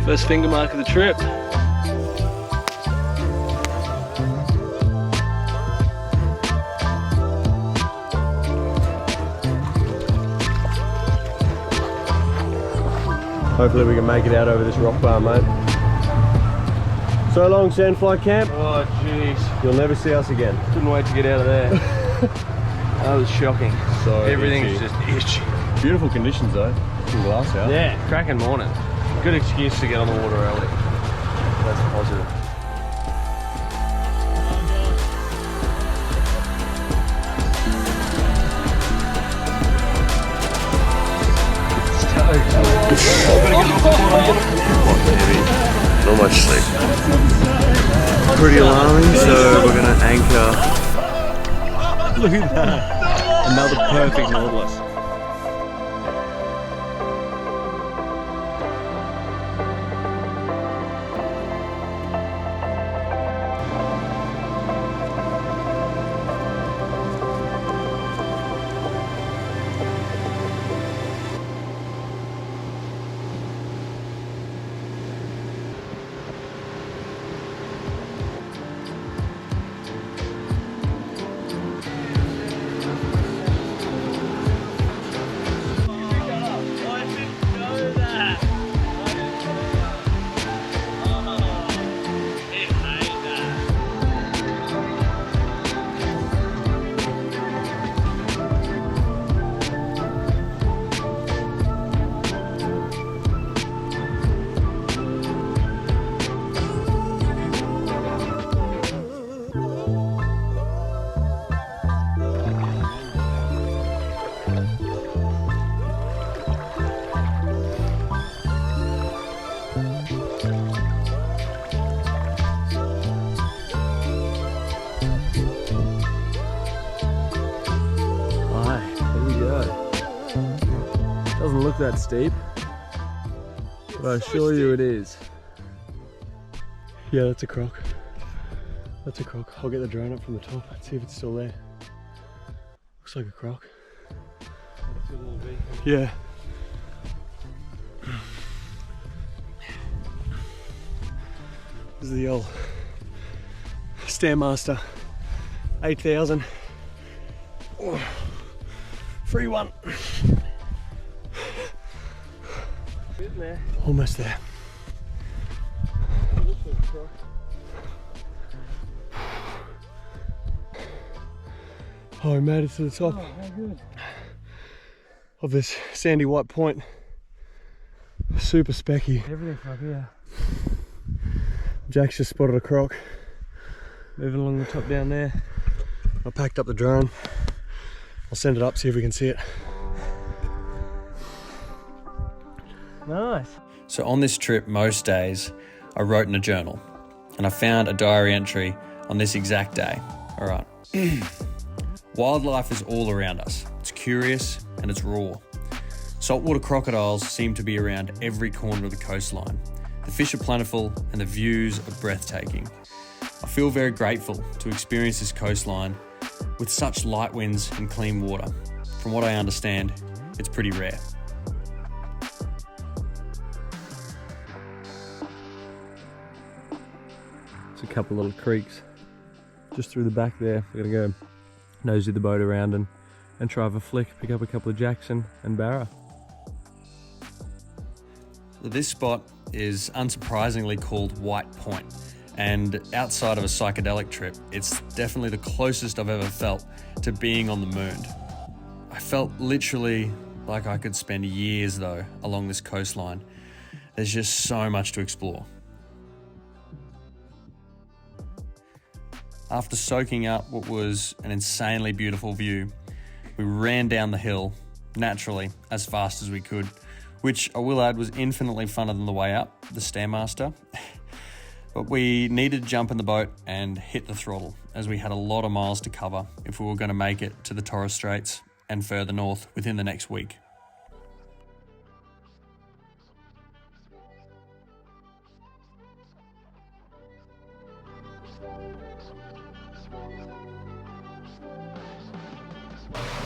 First finger mark of the trip. Hopefully we can make it out over this rock bar, mate. So long, Sandfly Camp. Oh jeez. You'll never see us again. Couldn't wait to get out of there. That was shocking. So everything's itchy. just itchy. Beautiful conditions though. Some glass out. Yeah, cracking morning. Good excuse to get on the water early. That's positive. Not much sleep. Pretty alarming, so we're gonna anchor. Look at that. Another perfect Nautilus. Doesn't look that steep, but I assure you it is. Yeah, that's a croc. That's a croc. I'll get the drone up from the top and see if it's still there. Looks like a croc. Yeah. This is the old Stairmaster 8000. Oh, free one. There. Almost there. Oh, we made it to the top of this sandy white point. Super specky. Everything from up here. Jack's just spotted a croc. Moving along the top down there. I packed up the drone. I'll send it up, see if we can see it. Nice. So on this trip, most days, I wrote in a journal and I found a diary entry on this exact day. All right. Wildlife is all around us. It's curious and it's raw. Saltwater crocodiles seem to be around every corner of the coastline. The fish are plentiful and the views are breathtaking. I feel very grateful to experience this coastline with such light winds and clean water. From what I understand, it's pretty rare. A couple little creeks just through the back there. We're gonna go nosy the boat around and try have a flick, pick up a couple of Jackson and Barra. This spot is unsurprisingly called White Point, and outside of a psychedelic trip, it's definitely the closest I've ever felt to being on the moon. I felt literally like I could spend years though along this coastline. There's just so much to explore. After soaking up what was an insanely beautiful view, we ran down the hill, naturally, as fast as we could, which I will add was infinitely funner than the way up, the Stairmaster. But we needed to jump in the boat and hit the throttle, as we had a lot of miles to cover if we were going to make it to the Torres Straits and further north within the next week.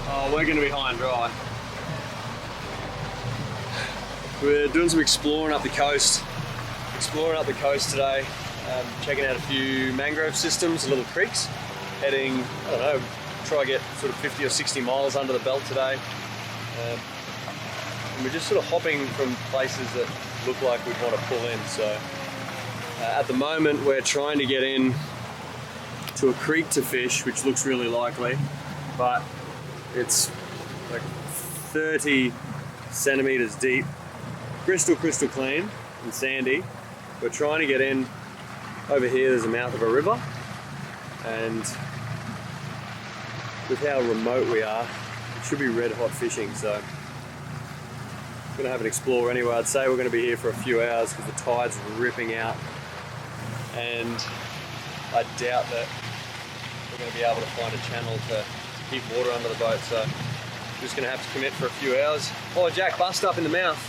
Oh, we're going to be high and dry. We're doing some exploring up the coast. exploring up the coast today, checking out a few mangrove systems, little creeks, heading, I don't know, try to get sort of 50 or 60 miles under the belt today. And we're just sort of hopping from places that look like we'd want to pull in. So at the moment we're trying to get in to a creek to fish, which looks really likely, but it's like 30 centimeters deep, crystal clean and sandy. We're trying to get in. Over here there's the mouth of a river, and with how remote we are, it should be red hot fishing. So I'm gonna have an explore anyway. I'd say we're gonna be here for a few hours because the tide's ripping out, and I doubt that we're gonna be able to find a channel to keep water under the boat. So I'm just gonna have to commit for a few hours. Oh, Jack, bust up in the mouth.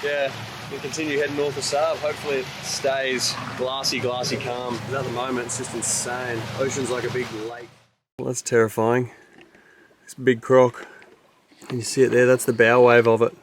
Yeah, we'll continue heading north of Saab. Hopefully it stays glassy calm. Because at the moment it's just insane. Ocean's like a big lake. Well, that's terrifying. This big croc. And you see it there, that's the bow wave of it.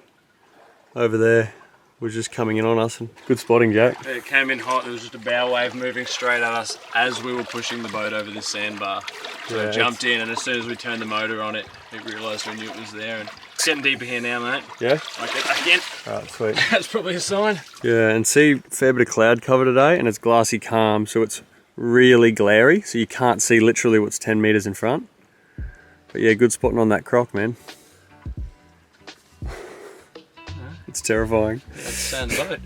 Over there was just coming in on us. And good spotting, Jack. It came in hot. There was just a bow wave moving straight at us as we were pushing the boat over this sandbar. So Yeah, it jumped in, and as soon as we turned the motor on it realised we knew it was there. And it's getting deeper here now, mate. Yeah? I'll get back in. Alright, sweet. That's probably a sign. Yeah, and see, fair bit of cloud cover today, and it's glassy calm, so it's really glary, so you can't see literally what's 10 meters in front. But yeah, good spotting on that croc, man. It's terrifying. That's sand boat.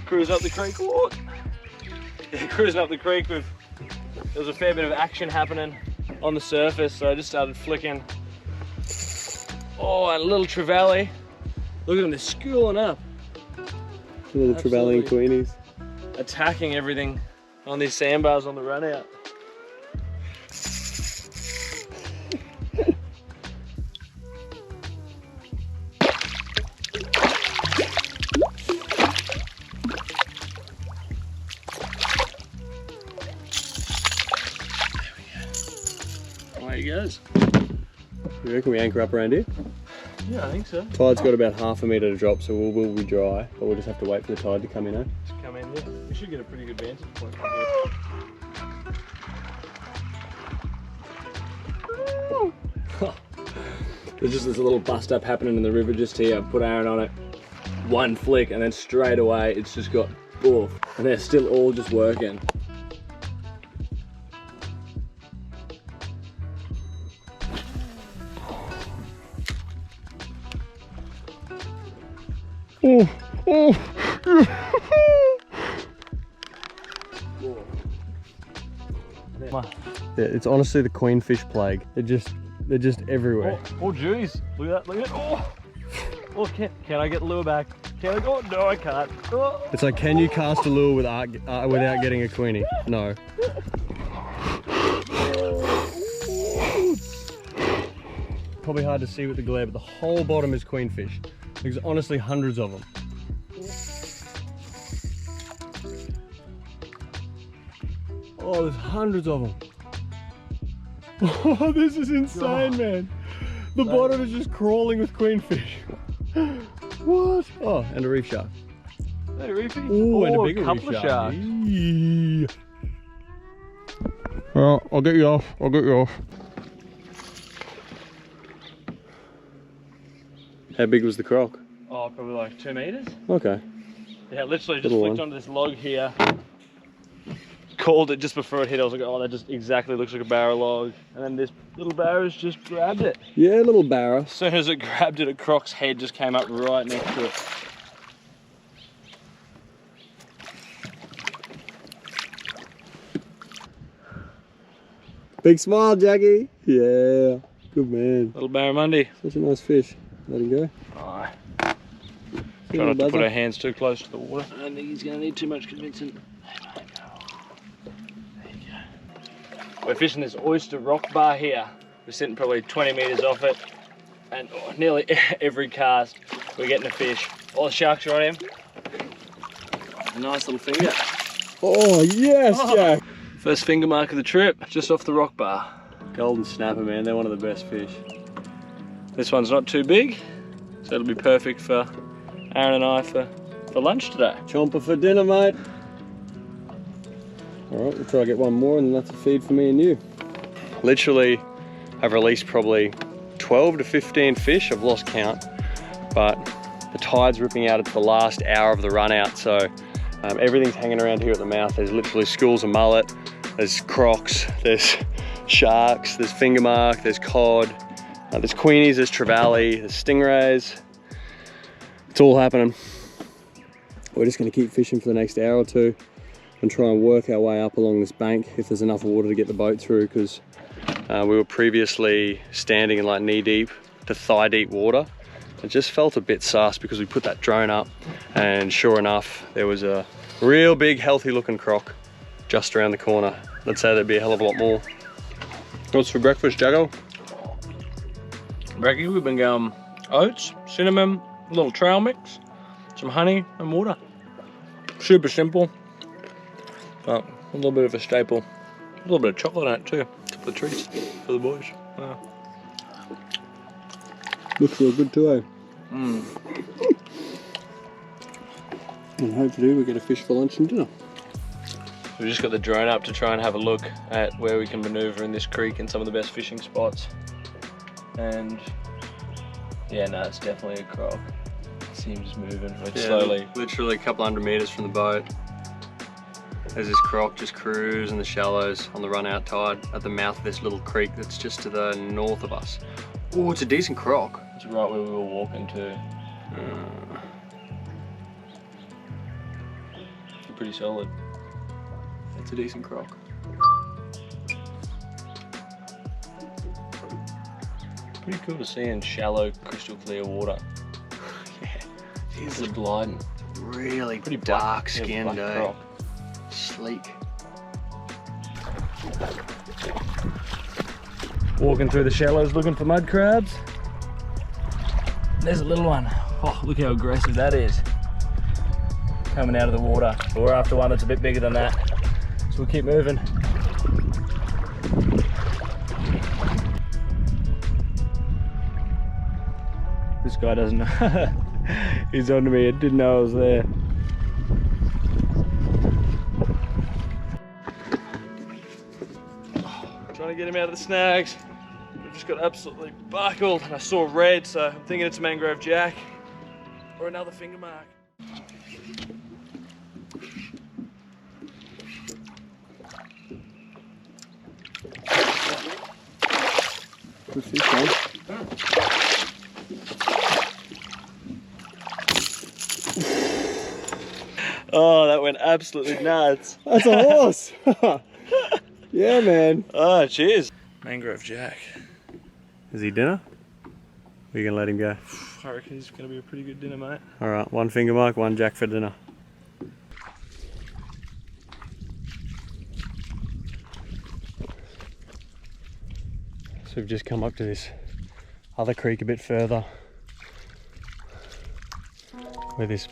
Cruise up the creek. Oh. Yeah, cruising up the creek with, there was a fair bit of action happening on the surface, so I just started flicking. Oh, and a little trevally. Look at them, they're schooling up. Little trevally and queenies. Attacking everything on these sandbars on the run out. There he goes. You reckon we anchor up around here? Yeah, I think so. Tide's got about half a metre to drop, so we'll be dry, but we'll just have to wait for the tide to come in, eh? Just come in, yeah. We should get a pretty good vantage point from here. There's just this little bust up happening in the river just here. I've put Aaron on it, one flick, and then straight away it's just got boof. And they're still all just working. Yeah, it's honestly the queenfish plague. They're just everywhere. Oh, jeez. Look at that, look at that. Oh, oh can I get the lure back? Can I? Oh, no, I can't. Oh. It's like, can you cast a lure without getting a queenie? No. Probably hard to see with the glare, but the whole bottom is queenfish. There's honestly hundreds of them. Oh, there's hundreds of them. Oh, this is insane, man. The bottom is just crawling with queenfish. What? Oh, and a reef shark. Hey, reefy. Ooh, and a bigger couple reef of shark. sharks. Yeah. Well, I'll get you off. I'll get you off. How big was the croc? Oh, probably like 2 meters. Okay. Yeah, literally just Little flicked one. onto this log here. Called it just before it hit. I was like, oh, that just exactly looks like a barra log. And then this little barra's just grabbed it. Yeah, little barra. As soon as it grabbed it, a croc's head just came up right next to it. Big smile, Jackie. Yeah, good man. Little barramundi. Such a nice fish. Let him go. Oh, See try you, not to put buzzer. our hands too close to the water. I don't think he's going to need too much convincing. There you go. We're fishing this oyster rock bar here. We're sitting probably 20 meters off it. And nearly every cast, we're getting a fish. All the sharks are on him. A nice little finger. Oh, yes, Jack. First finger mark of the trip, just off the rock bar. Golden snapper, man. They're one of the best fish. This one's not too big, so it'll be perfect for Aaron and I for lunch today. Chomper for dinner, mate. All right, we'll try to get one more, and that's a feed for me and you. Literally, I've released probably 12 to 15 fish. I've lost count, but the tide's ripping out. It's the last hour of the run out, so everything's hanging around here at the mouth. There's literally schools of mullet, there's crocs, there's sharks, there's finger mark, there's cod, there's queenies, there's trevally, there's stingrays. It's all happening. We're just going to keep fishing for the next hour or two and try and work our way up along this bank if there's enough water to get the boat through, because we were previously standing in like knee deep to thigh deep water. It just felt a bit sus because we put that drone up, and sure enough there was a real big healthy looking croc just around the corner. Let's say there'd be a hell of a lot more. What's for breakfast, Jaggo? Brekkie, we've been going oats, cinnamon, a little trail mix, some honey and water. Super simple, but a little bit of a staple. A little bit of chocolate in it too. A couple of treats for the boys. Wow. Looks real good too, eh? Mm. And hopefully we get a fish for lunch and dinner. We just got the drone up to try and have a look at where we can maneuver in this creek and some of the best fishing spots. And yeah, no, it's definitely a croc. Seems moving, it's slowly. Literally a couple hundred meters from the boat. There's this croc just cruising the shallows on the run out tide at the mouth of this little creek that's just to the north of us. Oh, it's a decent croc. It's right where we were walking to. It's pretty solid. It's a decent croc. Pretty cool to see in shallow, crystal clear water. He's Just gliding. really Pretty dark skinned, black eh? croc. Sleek. Walking through the shallows looking for mud crabs. There's a little one. Oh, look how aggressive that is. Coming out of the water. But we're after one that's a bit bigger than that. So we'll keep moving. This guy doesn't know. He's onto me, I didn't know I was there. Trying to get him out of the snags. We've just got absolutely buckled, and I saw red, so I'm thinking it's a mangrove jack or another finger mark. Good fish, man. Oh, that went absolutely nuts. That's a horse. Yeah, man. Oh, cheers. Mangrove jack. Is he dinner? Or are you gonna let him go? I reckon he's gonna be a pretty good dinner, mate. All right, one finger mark, one jack for dinner. So we've just come up to this other creek a bit further, where this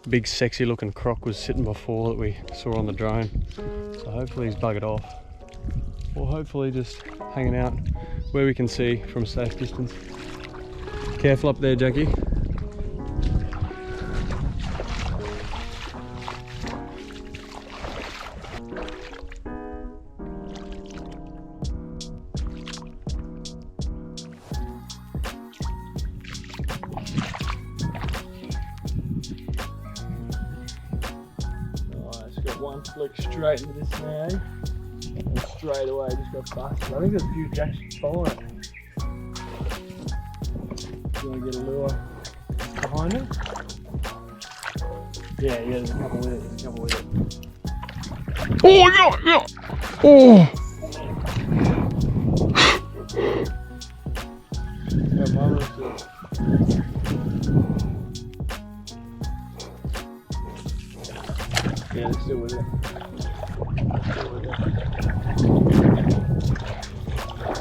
big sexy looking croc was sitting before that we saw on the drone. So hopefully he's buggered off, or hopefully just hanging out where we can see from a safe distance. Careful up there, Jackie. One flick straight into this snag, and straight away just got busted. I think there's a few jacks following it. Do you want to get a lure behind it? Yeah, there's a couple with it. There's a couple with it. Oh, yeah. Oh. Yeah, marvelous. Yeah, they're still with it.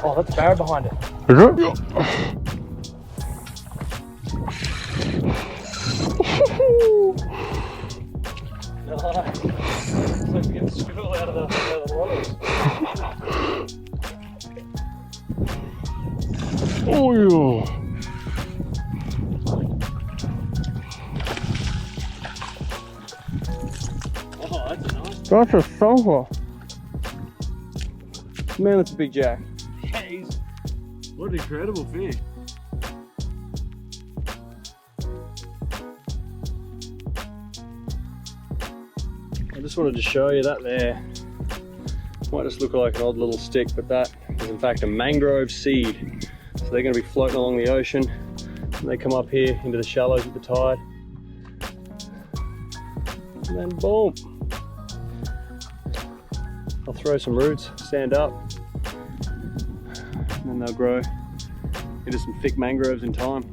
Oh, that's Barra behind it. Is it? Yeah. cool out of the waters. Oh yeah. Oh, that's nice. That's a sulfur. Man, that's a big jack. Yeah, What an incredible fish. I just wanted to show you that there. Might just look like an odd little stick, but that is in fact a mangrove seed. So they're going to be floating along the ocean, and they come up here into the shallows with the tide. And then boom. I'll throw some roots, stand up, and then they'll grow into some thick mangroves in time.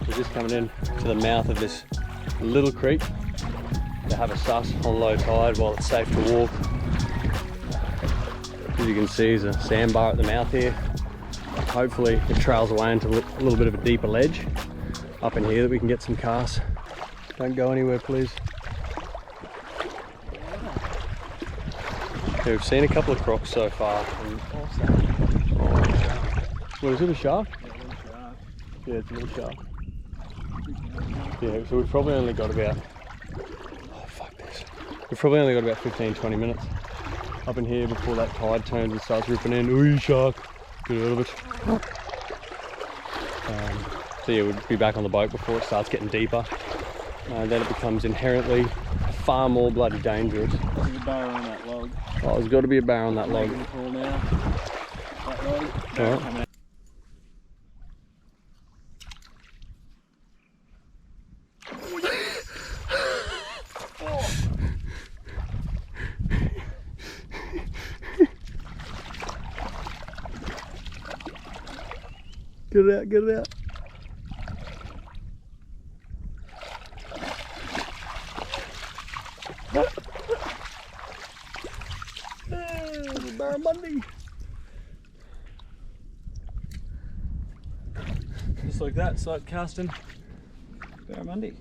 We're just coming in to the mouth of this little creek to have a suss on low tide while it's safe to walk. As you can see, there's a sandbar at the mouth here. Hopefully it trails away into a little bit of a deeper ledge up in here that we can get some casts. Don't go anywhere, please. Okay, we've seen a couple of crocs so far. What is it, a shark? Yeah, it's a little shark. Yeah, so we've probably only got about, oh fuck this. We've probably only got about 15-20 minutes up in here before that tide turns and starts ripping in. Ooh, shark, get out of it. So yeah, we'll be back on the boat before it starts getting deeper. And then it becomes inherently far more bloody dangerous. There's a bar on that log. Oh, there's got to be a bar on that log. That log. Alright. Get it out, get it out. Barramundi. Just like that, sight casting. Barramundi.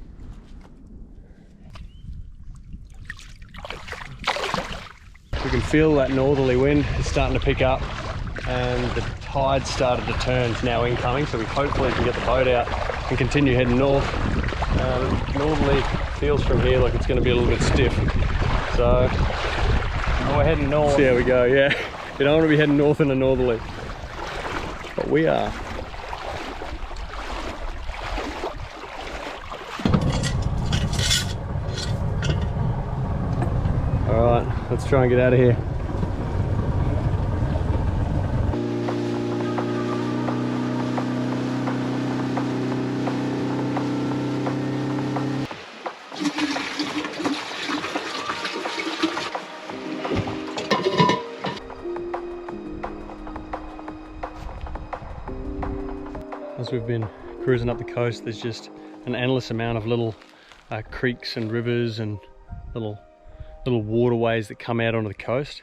We can feel that northerly wind is starting to pick up, and the tide started to turn. It's now incoming, so we hopefully can get the boat out and continue heading north. Northerly feels from here like it's going to be a little bit stiff, so we're heading north. see how we go. Yeah, you don't want to be heading north in a northerly, but we are. All right, let's try and get out of here. As we've been cruising up the coast, there's just an endless amount of little creeks and rivers and little waterways that come out onto the coast.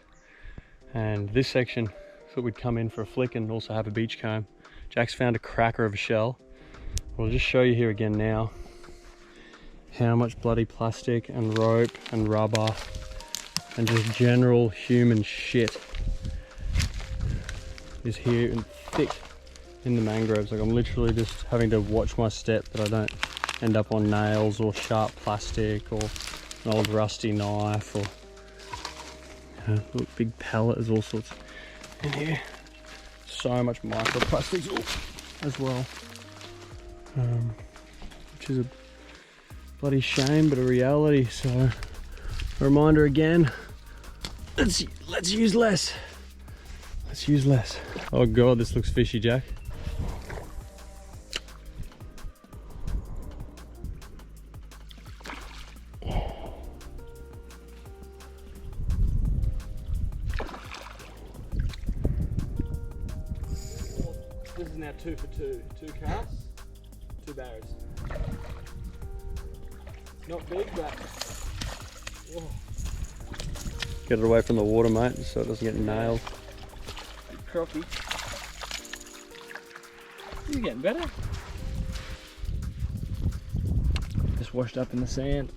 And this section, thought we'd come in for a flick and also have a beach comb. Jack's found a cracker of a shell. We'll just show you here again now how much bloody plastic and rope and rubber and just general human shit is here and thick in the mangroves. Like, I'm literally just having to watch my step that I don't end up on nails or sharp plastic or an old rusty knife, or look, big pallet. There's all sorts in here. So much microplastics as well, which is a bloody shame, but a reality. So a reminder again, let's use less. Let's use less. Oh god, this looks fishy, Jack. This is now 2 for 2. 2 casts, 2 barrows. Not big, but whoa. Get it away from the water, mate, so it doesn't get nailed. Bit crocky. You're getting better. Just washed up in the sand.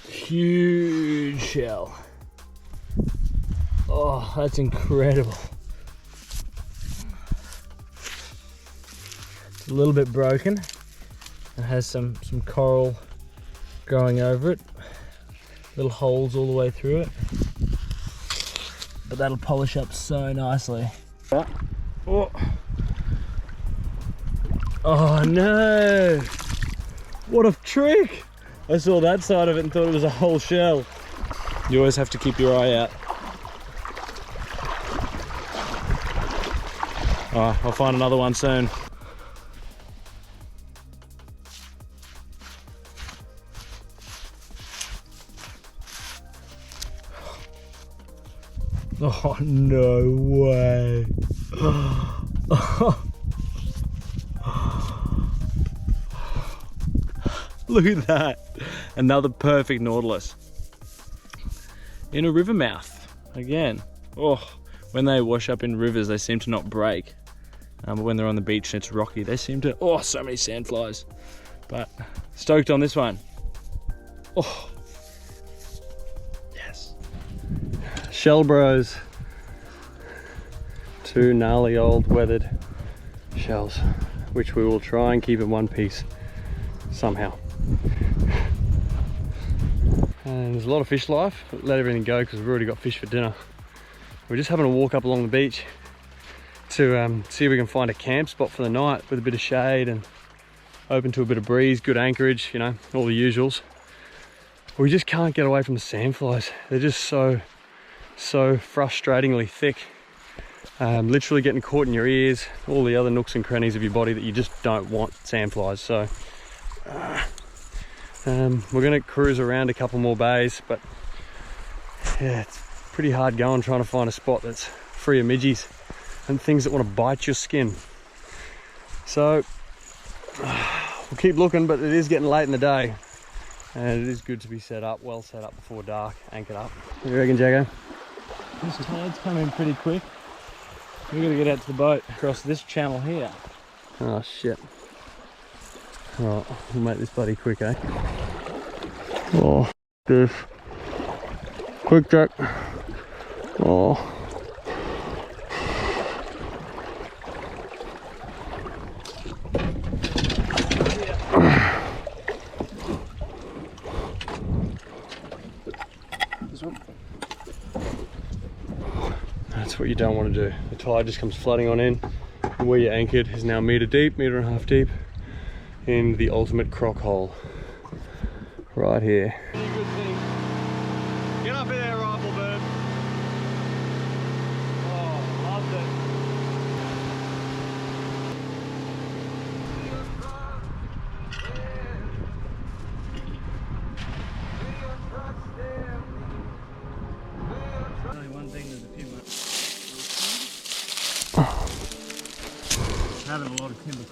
Huge shell. Oh, that's incredible. It's a little bit broken. It has some coral growing over it. Little holes all the way through it. But that'll polish up so nicely. Oh, oh no! What a trick! I saw that side of it and thought it was a whole shell. You always have to keep your eye out. Alright, I'll find another one soon. Oh, no way. Look at that. Another perfect nautilus. In a river mouth. Again. Oh, when they wash up in rivers, they seem to not break. But when they're on the beach and it's rocky, they seem to... Oh, so many sandflies. But stoked on this one. Oh. Yes. Shell bros. 2 gnarly old weathered shells, which we will try and keep in one piece somehow. And there's a lot of fish life. Let everything go because we've already got fish for dinner. We're just having a walk up along the beach to see if we can find a camp spot for the night with a bit of shade and open to a bit of breeze, good anchorage, you know, all the usuals. We just can't get away from the sandflies. They're just so frustratingly thick. Literally getting caught in your ears, all the other nooks and crannies of your body that you just don't want sandflies. So we're gonna cruise around a couple more bays, but yeah, it's pretty hard going trying to find a spot that's free of midgies and things that want to bite your skin. So we'll keep looking, but it is getting late in the day and it is good to be set up, well set up before dark, anchored up. What do you reckon, Jago? This tide's coming pretty quick. We're gonna get out to the boat across this channel here. Oh shit. Alright, we'll make this bloody quick, eh? Oh, this. Quick, Jack. Oh. This one. That's what you don't want to do. The tide just comes flooding on in, and where you're anchored is now metre deep, metre and a half deep, in the ultimate croc hole. Right here. Good thing. Get up in there, rifle bird. Oh, loved it. Only one thing, there's a few months. Having a lot of timber.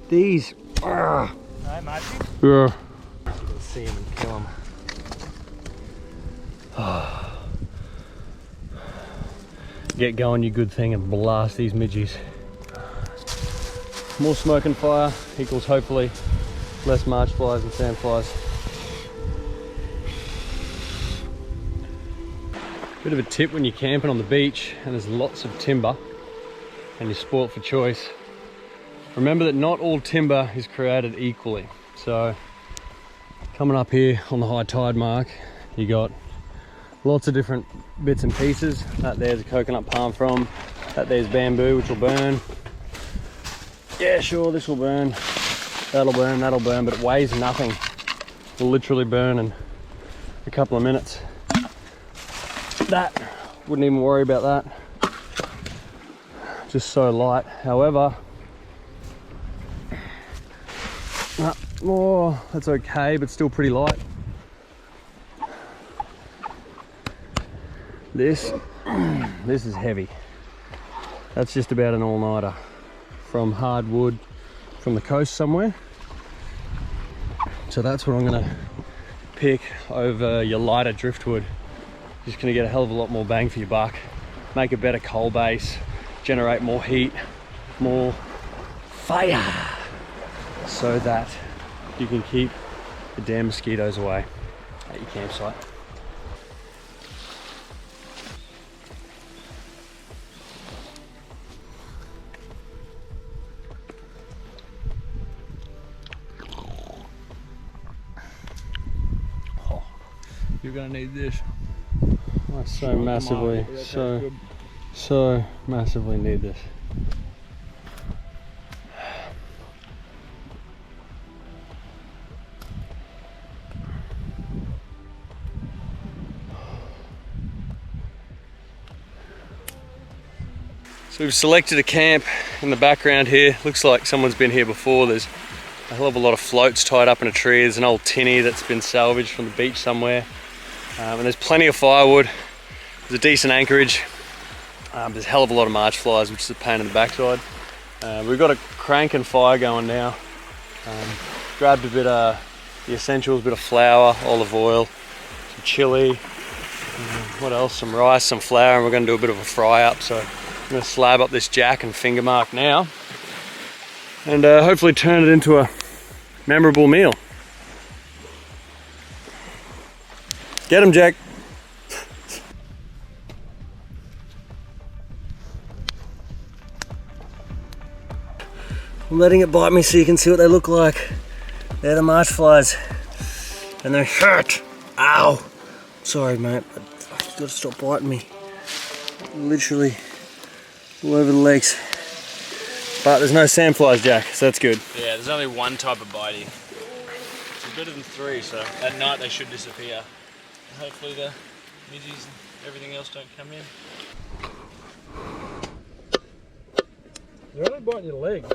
These. Hey, Marty. Yeah. See him and kill him. Get going, you good thing, and blast these midgies. More smoke and fire equals hopefully less march flies and sand flies. Bit of a tip when you're camping on the beach and there's lots of timber and you're spoilt for choice. remember that not all timber is created equally. So coming up here on the high tide mark, you got lots of different bits and pieces. That there's a coconut palm frond, that there's bamboo, which will burn. Yeah, sure, this will burn, that'll burn, but it weighs nothing. It will literally burn in a couple of minutes. That, wouldn't even worry about that. Just so light. However, oh, that's okay, but still pretty light. This is heavy. That's just about an all-nighter from hardwood from the coast somewhere. So that's what I'm gonna pick over your lighter driftwood. Just gonna get a hell of a lot more bang for your buck, make a better coal base, generate more heat, more fire, so that you can keep the damn mosquitoes away at your campsite. You're gonna need this. I so massively, so massively need this. So we've selected a camp in the background here. Looks like someone's been here before. There's a hell of a lot of floats tied up in a tree. There's an old tinny that's been salvaged from the beach somewhere. And there's plenty of firewood. There's a decent anchorage. There's a hell of a lot of march flies, which is a pain in the backside. We've got a cranking fire going now. Grabbed a bit of the essentials, a bit of flour, olive oil, some chili, what else, some rice, some flour, and we're going to do a bit of a fry up. So I'm going to slab up this jack and finger mark now, and hopefully turn it into a memorable meal. Get him, Jack. I'm letting it bite me so you can see what they look like. They're the marsh flies, and they hurt. Ow! Sorry, mate, but you've got to stop biting me. Literally all over the legs. But there's no sandflies, Jack, so that's good. Yeah, there's only one type of bitey. It's better than three, so at night they should disappear. Hopefully the midges and everything else don't come in. They're only biting your legs.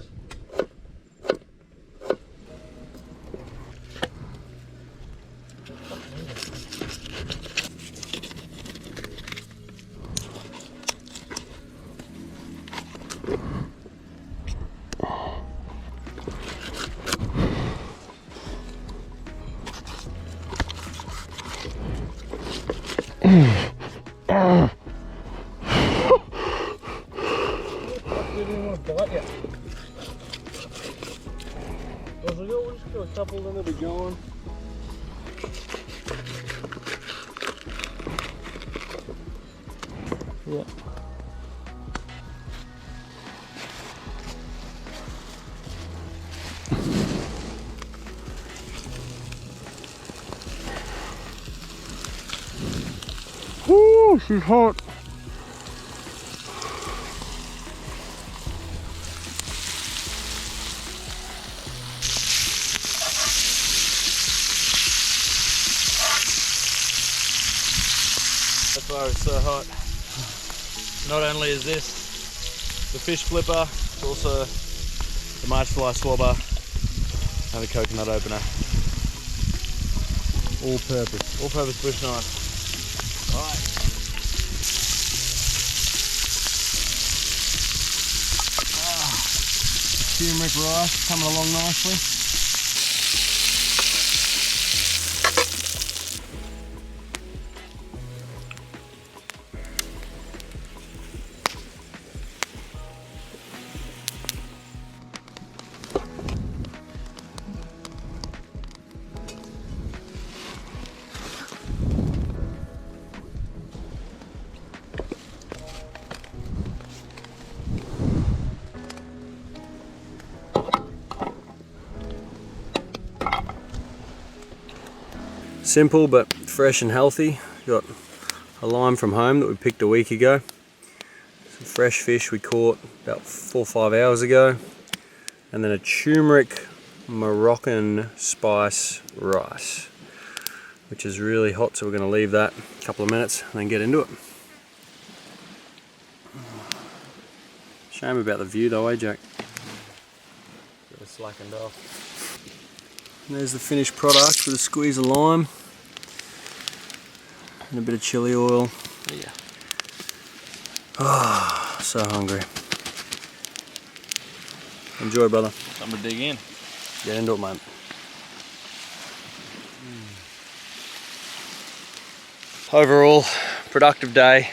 We'll just do a couple, then they'll be gone. Yeah. Woo, she's hot. That's why it's so hot. Not only is this the fish flipper, it's also the march fly swabber and the coconut opener. All purpose bush knife. Alright. Turmeric rice coming along nicely. Simple but fresh and healthy. Got a lime from home that we picked a week ago. Some fresh fish we caught about 4 or 5 hours ago. And then a turmeric Moroccan spice rice, which is really hot, so we're going to leave that a couple of minutes and then get into it. Shame about the view though, eh Jack? Really slackened off. And there's the finished product with a squeeze of lime and a bit of chili oil. Yeah. Oh, so hungry. Enjoy, brother. Time to dig in. Get into it, mate. Overall, productive day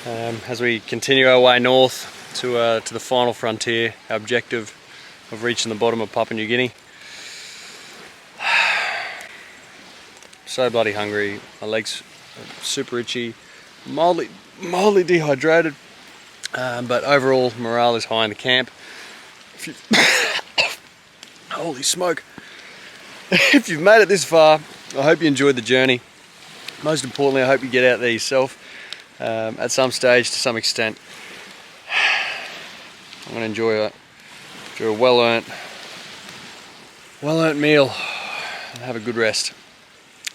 as we continue our way north to the final frontier, our objective of reaching the bottom of Papua New Guinea. So bloody hungry, my legs are super itchy, mildly dehydrated, but overall morale is high in the camp. Holy smoke. If you've made it this far, I hope you enjoyed the journey. Most importantly, I hope you get out there yourself at some stage, to some extent. I'm going to enjoy a well-earned meal and have a good rest.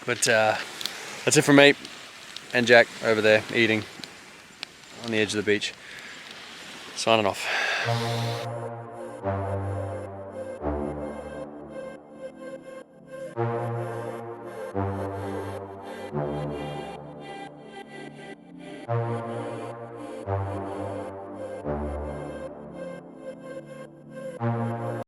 But that's it from me and Jack over there eating on the edge of the beach. Signing off.